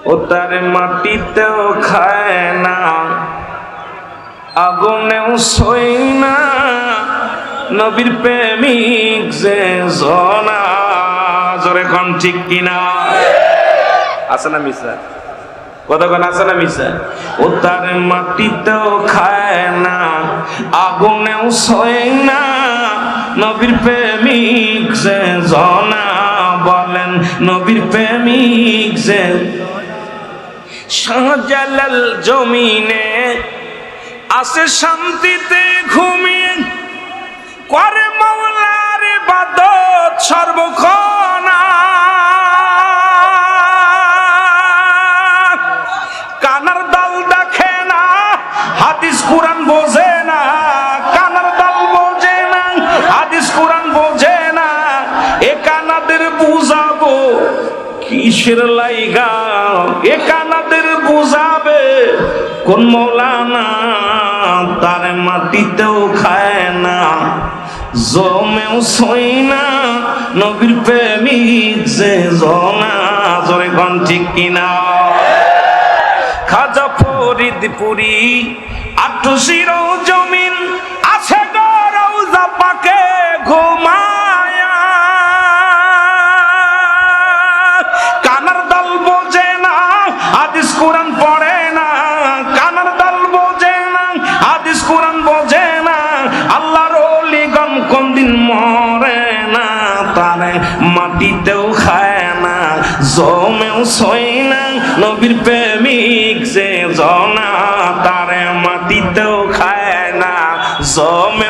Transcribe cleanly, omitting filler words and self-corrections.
ও তার মাটিতেও খায় না, আগুনেও সই না, নবীর প্রেমিক যে জনা। জোরে কোন ঠিক কিনা? আছে না মিছা? কতক্ষণ আছে না মিছা? ও তার মাটিতেও খায় না, আগুনেও সই না, নবীর প্রেমিক যে জনা। বলেন নবীর প্রেমিক যে। শাহজালাল জমিনে আসে শান্তিতে ঘুমিয়ে, করে মাওলার ইবাদত সর্বক্ষণ। কানার দল দেখে না, হাদিস কুরআন বোঝে না। কানার দল বোঝে না, হাদিস কুরআন বোঝে না। এ কানাদের বুঝাবো কিসের লাইগা? এ কানাদের বুঝাবে কোন মৌলানা? তার মাটিতেও খায় না, জমেও সই না, নবীর প্রেমিক যে জনা। জোরে কোন ঠিক কিনা? খাজা ফরিদপুরি আটশির জমিন আছে গো রওজা পাকে ঘুমায়া। কানার দল বোঝে না, হাদিস কুরআন পড়ে না। কানার দল বোঝে না, হাদিস কুরআন বোঝে না। আল্লাহর ওলিগণ কোনদিন মরে না, তারে মাটিতেও খায় না, জমেও সই না, নবীর প্রেমিক যে জনা। তারে মাটিতেও খায় না, জমে